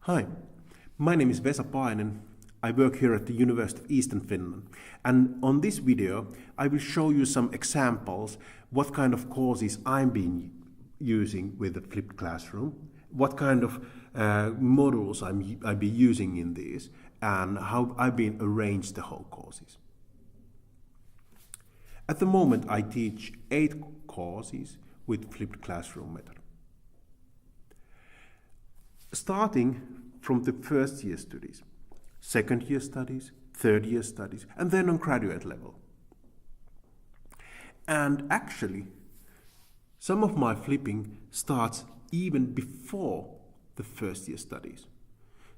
Hi, my name is Vesa Painen. I work here at the University of Eastern Finland, and on this video I will show you some examples what kind of courses I'm been using with the flipped classroom, what kind of modules I've been using in these, and how I've been arranged the whole courses. At the moment I teach 8 courses with flipped classroom method. Starting from the first year studies, second year studies, third year studies, and then on graduate level. And actually, some of my flipping starts even before the first year studies.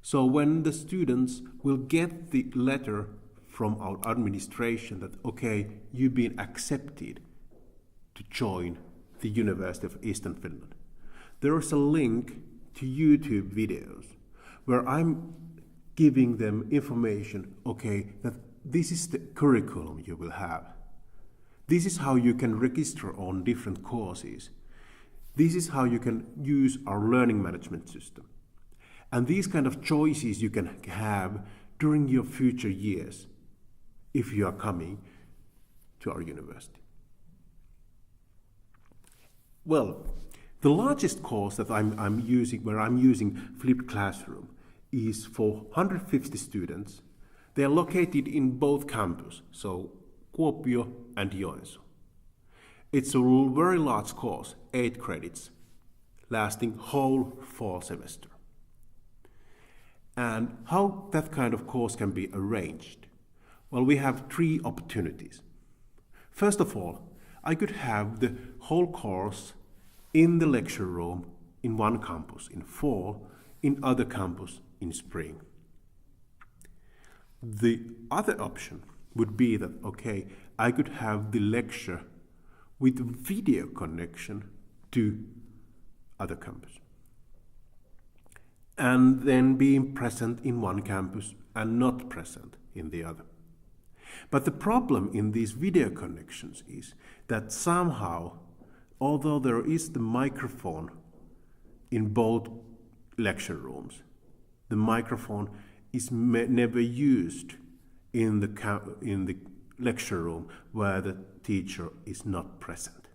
So when the students will get the letter from our administration that, okay, you've been accepted to join the University of Eastern Finland, there is a link to YouTube videos where I'm giving them information, okay, that this is the curriculum you will have. This is how you can register on different courses. This is how you can use our learning management system. And these kind of choices you can have during your future years if you are coming to our university. Well, the largest course that I'm using flipped classroom is for 150 students. They are located in both campus, so Kuopio and Joensuu. It's a very large course, 8 credits, lasting whole fall semester. And how that kind of course can be arranged? Well, we have 3 opportunities. First of all, I could have the whole course in the lecture room in one campus in fall, in other campus in spring. The other option would be that, okay, I could have the lecture with video connection to other campus. And then being present in one campus and not present in the other. But the problem in these video connections is that somehow, although there is the microphone in both lecture rooms, the microphone is never used in the lecture room where the teacher is not present.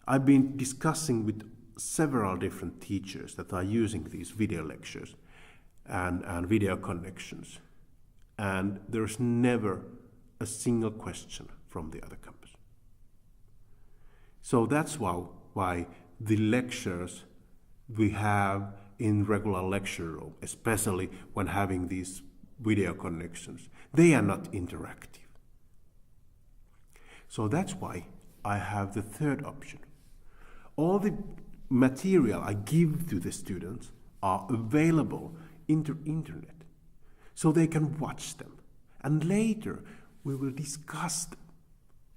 I've been discussing with several different teachers that are using these video lectures and video connections, and there's never a single question from the other campus. So that's why the lectures we have in regular lecture room, especially when having these video connections, they are not interactive. So that's why I have the third option. All the material I give to the students are available internet, so they can watch them. And later we will discuss them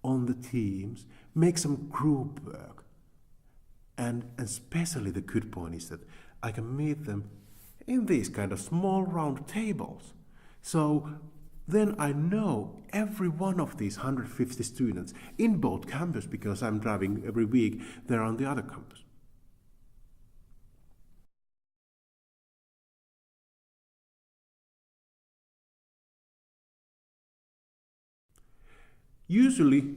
on the teams, make some group work. And especially the good point is that I can meet them in these kind of small round tables. So then I know every one of these 150 students in both campus, because I'm driving every week, they're on the other campus. Usually,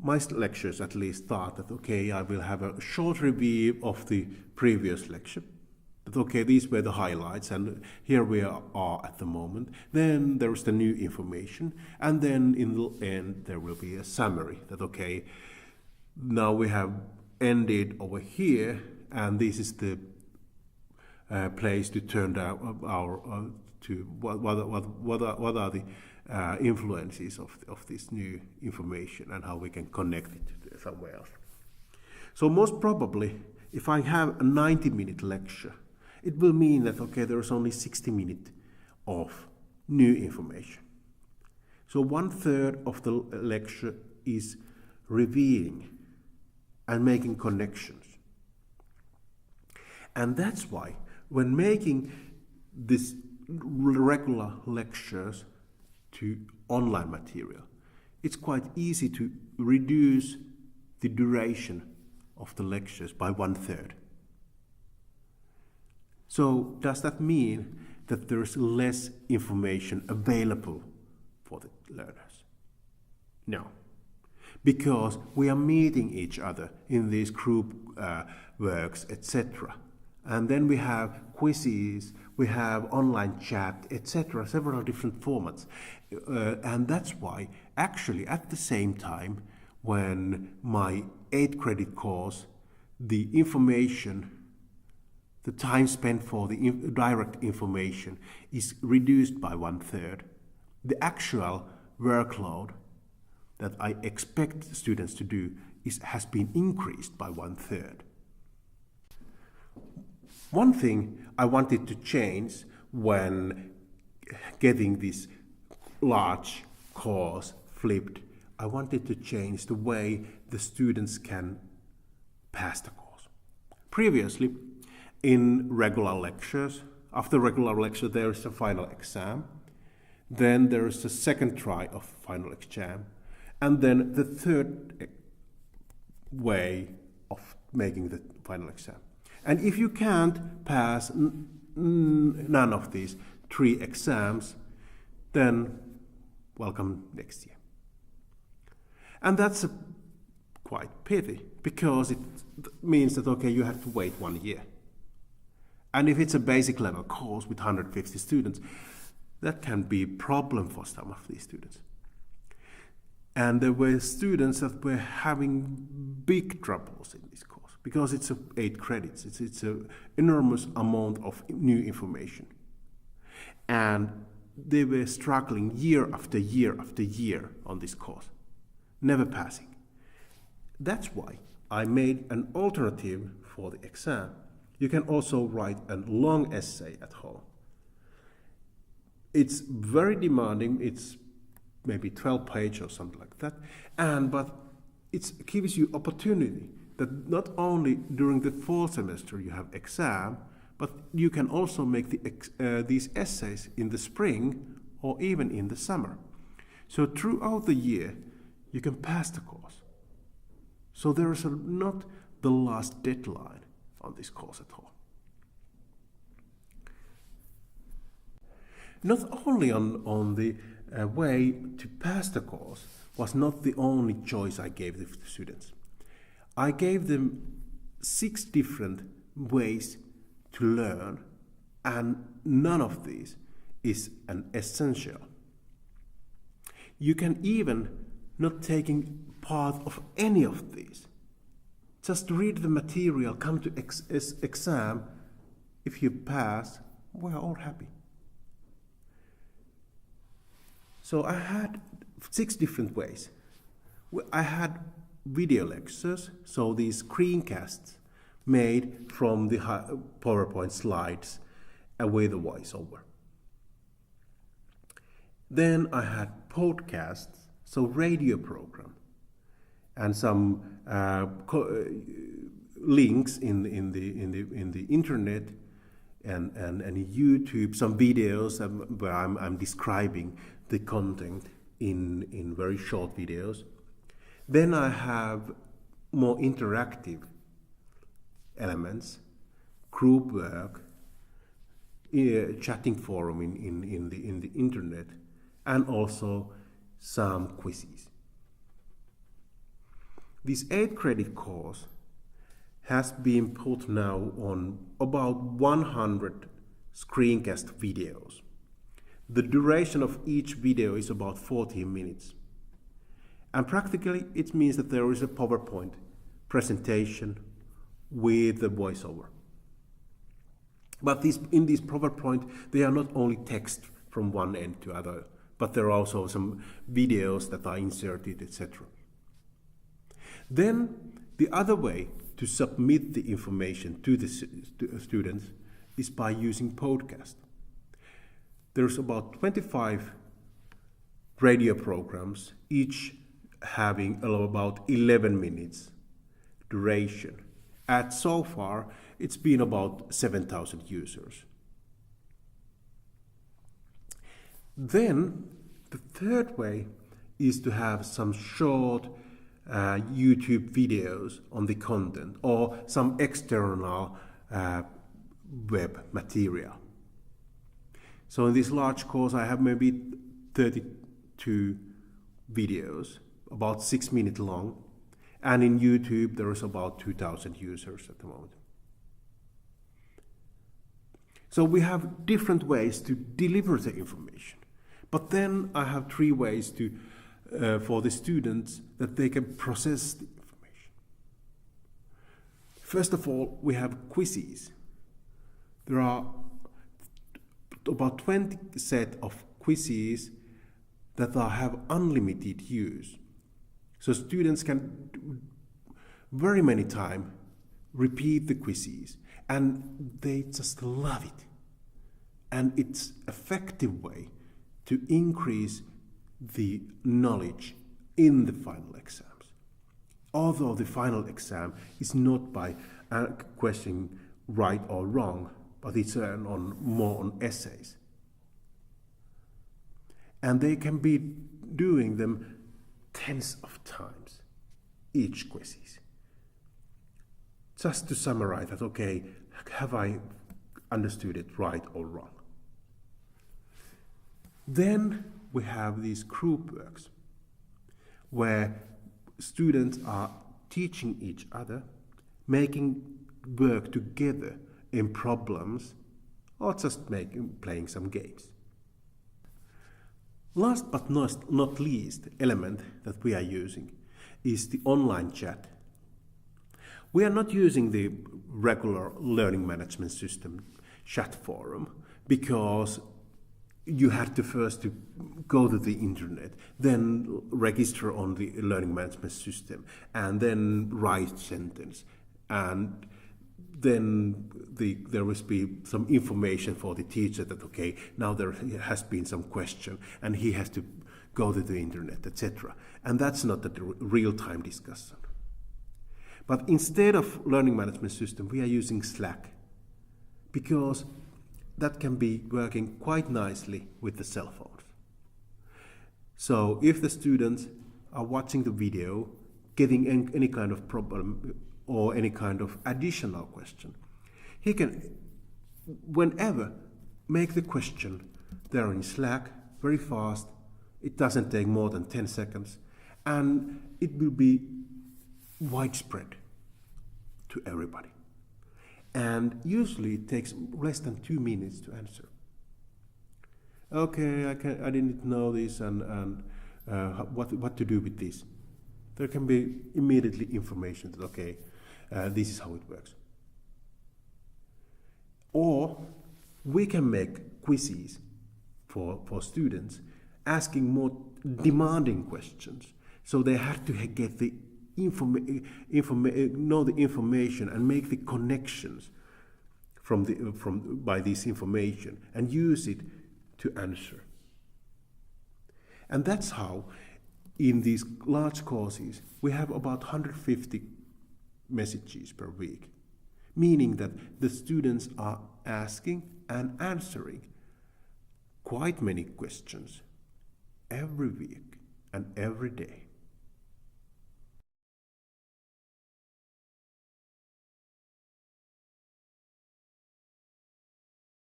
my lectures at least start that, okay, I will have a short review of the previous lecture. That, okay, these were the highlights, and here we are at the moment. Then there is the new information, and then in the end there will be a summary that, okay, now we have ended over here, and this is the place to turn down to what are the influences of this new information and how we can connect it to somewhere else. So most probably, if I have a 90-minute lecture, it will mean that, okay, there is only 60 minutes of new information. So 1/3 of the lecture is revealing and making connections. And that's why when making this regular lectures to online material, it's quite easy to reduce the duration of the lectures by 1/3. So does that mean that there's less information available for the learners? No, because we are meeting each other in these group works, etc. And then we have quizzes, we have online chat, etc., several different formats. And that's why, actually, at the same time, when my 8 credit course, the information, the time spent for the direct information is reduced by 1/3. The actual workload that I expect students to do has been increased by 1/3. One thing I wanted to change when getting this large course flipped, I wanted to change the way the students can pass the course. Previously, in regular lectures, after regular lecture there is a final exam, then there is a second try of final exam, and then the third way of making the final exam. And if you can't pass none of these 3 exams, then welcome next year. And that's quite pity, because it means that, okay, you have to wait 1 year. And if it's a basic level course with 150 students, that can be a problem for some of these students. And there were students that were having big troubles in this course, because it's 8 credits. It's an enormous amount of new information. And they were struggling year after year after year on this course, never passing. That's why I made an alternative for the exam. You can also write a long essay at home. It's very demanding. It's maybe 12 pages or something like that. But it gives you opportunity that not only during the fall semester you have exam, but you can also make these essays in the spring or even in the summer. So throughout the year, you can pass the course. So there is not the last deadline on this course at all. Not only on the way to pass the course was not the only choice I gave the students. I gave them 6 different ways to learn, and none of these is an essential. You can even not taking part of any of these. Just read the material, come to exam. If you pass, we're all happy. So I had 6 different ways. I had video lectures, so these screencasts made from the PowerPoint slides with a voiceover. Then I had podcasts, so radio program, and some links in the internet and YouTube, some videos where I'm describing the content in very short videos. Then I have more interactive elements, group work, chatting forum in the internet, and also some quizzes. This 8 credit course has been put now on about 100 screencast videos. The duration of each video is about 14 minutes. And practically it means that there is a PowerPoint presentation with the voiceover. But in this PowerPoint, they are not only text from one end to other, but there are also some videos that are inserted, etc. Then the other way to submit the information to the students is by using podcast. There's about 25 radio programs, each having about 11 minutes duration. And so far, it's been about 7,000 users. Then the third way is to have some short YouTube videos on the content, or some external web material. So in this large course I have maybe 32 videos, about 6 minutes long, and in YouTube there is about 2,000 users at the moment. So we have different ways to deliver the information. But then I have 3 ways to, for the students that they can process the information. First of all, we have quizzes. There are about 20 set of quizzes that have unlimited use. So students can very many times repeat the quizzes, and they just love it. And it's an effective way to increase the knowledge in the final exams. Although the final exam is not by questioning right or wrong, but it's more on essays. And they can be doing them tens of times, each quizzes. Just to summarize that, okay, have I understood it right or wrong? Then we have these group works, where students are teaching each other, making work together in problems, or just playing some games. Last but not least element that we are using is the online chat. We are not using the regular learning management system chat forum because you have to first go to the internet, then register on the learning management system, and then write sentence, and then there must be some information for the teacher that, okay, now there has been some question and he has to go to the internet, etc. And that's not the real-time discussion. But instead of learning management system, we are using Slack, because that can be working quite nicely with the cell phones. So if the students are watching the video, getting any kind of problem or any kind of additional question, he can, whenever, make the question there in Slack very fast. It doesn't take more than 10 seconds, and it will be widespread to everybody. And usually it takes less than 2 minutes to answer. Okay, I didn't know this, and what to do with this. There can be immediately information that, okay, this is how it works. Or we can make quizzes for students, asking more demanding questions. So they have to get the know the information and make the connections by this information and use it to answer. And that's how, in these large courses, we have about 150 messages per week, meaning that the students are asking and answering quite many questions every week and every day.